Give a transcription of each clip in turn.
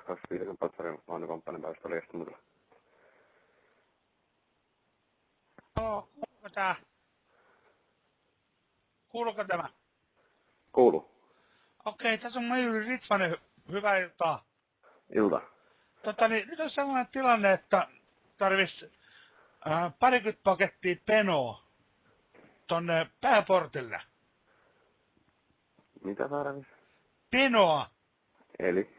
25 Patsarin vaunnukomppanin päivästä oli Estumutila. Joo, kuuluuko tämä? Kuuluu. Okei, tässä on Majuri Ritvanen, hyvää iltaa. Ilta. Nyt on sellainen tilanne, että tarvis parikymmentä pakettia penoa tonne pääportille. Mitä tarvis? Penoa! Eli?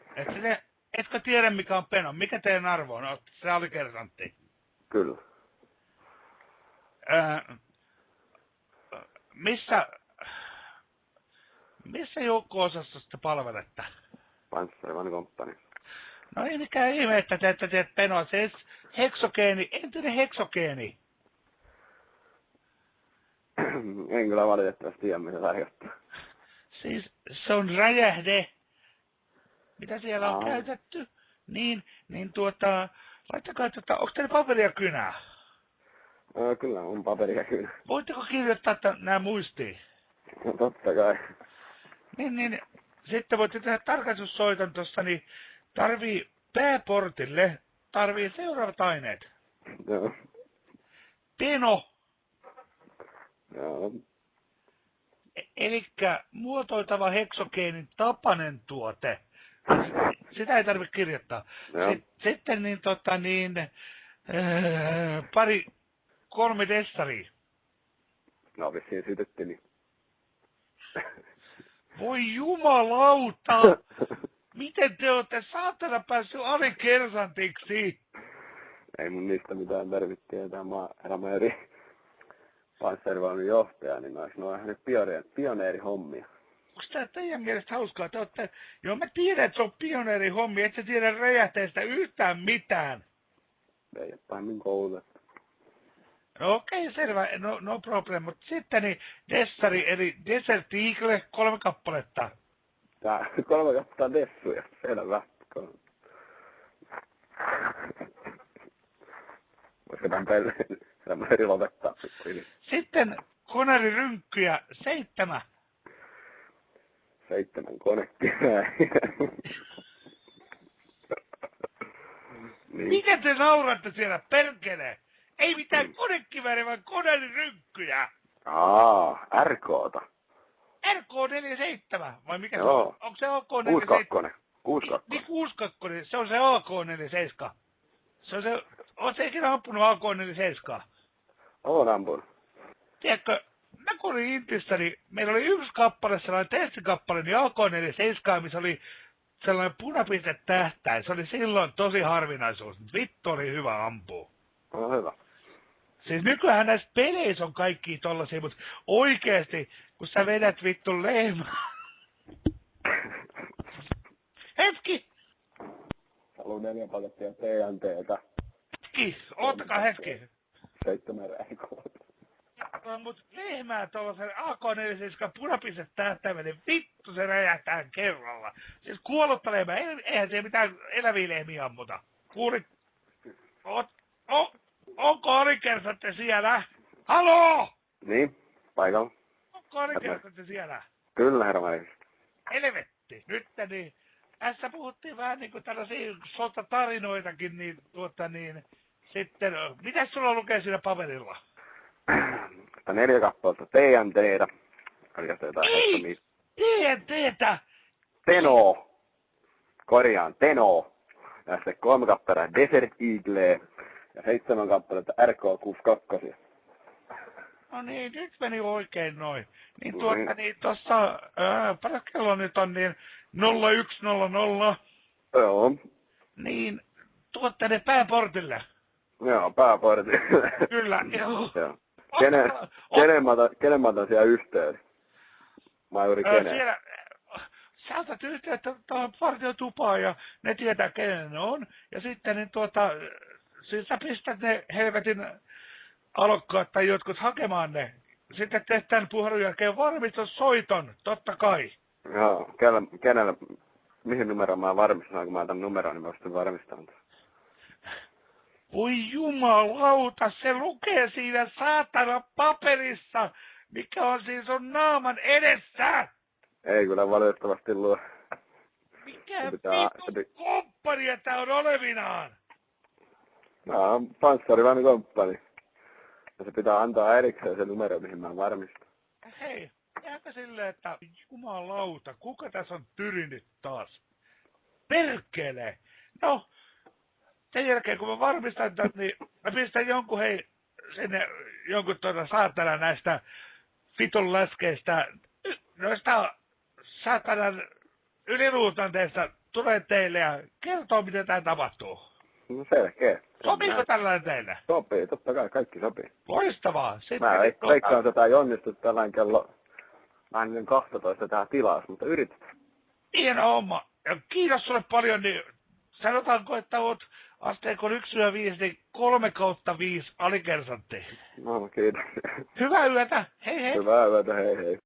Etkö tiedä mikä on peno? Mikä teidän arvo on? Oletko se alikersantti? Kyllä. Missä joukko-osastossa te palvelette? Panssarin vaunnukomppani. No ei mikään ihme, että te ette tiedä penoa. Se heksogeeni, entinen heksogeeni. En kyllä valitettavasti tiedä, mitä tarkoittaa. Siis se on räjähde, mitä siellä on käytetty. Laittakaa onko teillä paperia kynää? Kyllä on paperia kyllä. Voitteko kirjoittaa nämä muistiin? No, totta kai. Sitten voitte tehdä tarkastussoiton tuossa, niin pääportille seuraavat aineet. Joo. Peno, Joo. elikkä muotoiltava heksogeenin tapainen tuote. Sitä ei tarvitse kirjoittaa. Joo. Sitten kolme dessaria. No vissiin sytytti, niin. Voi jumalauta! Miten te olette saatana päässyt alikersantiksi? Ei mun niistä mitään tarvitse tietää. Mä oon herra Majuri panssarivaunun johtaja, niin mä oon hänen pioneerihommia. Onko tää teidän mielestä hauskaa? Joo, mä tiedän, että se on pioneerihommia, et sä tiedä räjähteestä yhtään mitään. Ei ole pahemmin koulutettu. No okei, selvä, no problem, mutta sitten niin dessari, eli Desert Eagle, 3 kappaletta. Tää 3 kappaletta dessuja, selvä. Voisiko tämän herra Majuri lopettaa? Sitten konarirynkkyjä 7. 7 konekivää. Niin. Miten te nauratte siellä, perkele? Ei mitään konekivääriä, vaan konarirynkkyjä. RK:ta. RK47, vai mikä Joo. se on? Onko se AK47? 62. 62. Niin 62, se on se AK47. Oot sä ikinä ampunut AK47? Oon ampunut. Tiedätkö, mä kun olin Intissä, niin meillä oli yksi kappale, sellainen testikappale, niin AK47, missä oli sellainen punapiste tähtäin. Se oli silloin tosi harvinaisuus. Vittu oli hyvä ampua. On hyvä. Siis nykyään näissä peleissä on kaikki tollasia, mutta oikeesti, kun sä vedät vittu lehmää. Hetki! Haluan 4 pakettia TNT:tä. Hetki! Oottakaa hetki! 7 RK:ta. Mut lehmää tuollaisen AK-47 punapiste tähtäimellä, niin vittu se räjähtää kerralla. Siis kuollutta lehmää, eihän se mitään eläviä lehmiä ammuta. Kuulit? Onko alikersantte siellä? Haloo! Niin, paikalla. Onko alikersantte siellä? Kyllä, herra Majuri. Helvetti! Nyt niin. Tässä puhuttiin vähän niinku tällaisia sotatarinoitakin, niin sitten, mitäs sulla lukee siinä paperilla? 4 kappaletta TNT:tä. Oli jotain heittomia. TNT:tä! Teno. Korjaan, Teno. Ja sitten 3 kappaletta Desert Eagle. Ja 7 kappaletta RK62. No niin, nyt meni oikein noin. Niin tossa, paljon kello nyt on niin 0100, Joo. niin tuotte pääportille. Joo, pääportille. Kyllä, joo. Joo. Kenen mä otan siellä yhteyden? Majuri kenen? Siellä, sä otat yhteyttä tuohon partiotupaan ja ne tietää kenen ne on. Ja sitten niin siis sä pistät ne helvetin alokkaat tai jotkut hakemaan ne. Sitten teet tämän puhelun jälkeen varmistussoiton, totta kai. Joo, kenellä, mihin numeroon mä varmistan, kun mä otan numeroon, niin mä pystyn varmistamaan. Voi jumalauta, se lukee siinä saatana paperissa, mikä on siinä sun naaman edessä. Ei kyllä valitettavasti lue. Mikä Se pitää- vittu komppani, että on olevinaan. Mä oon panssarivaunikomppani. Ja se pitää antaa erikseen se numero, mihin mä varmistan. Hei, jääkö silleen, että jumalauta, kuka tässä on tyrinyt taas? Perkele! No, sen jälkeen kun mä varmistan tätä, niin mä pistän jonkun sinne jonkun saatana näistä vitun läskeistä, noista saatanan yliluutanteista tulee teille ja kertoo, miten tää tapahtuu. No selkeä. Sopiiko tällainen teille? Sopii, totta kai, kaikki sopii. Loistavaa. Sitten Mä veikkaan, että tää ei onnistu tällainen kello vähän niin 12 tää tilaus, mutta yritetään. Hieno homma. Ja kiitos sulle paljon, niin sanotaanko, että oot asteikon 1-5, niin 3/5 alikersantti. No, kiitos. Hyvää yötä. Hei hei. Hyvää yötä, hei hei.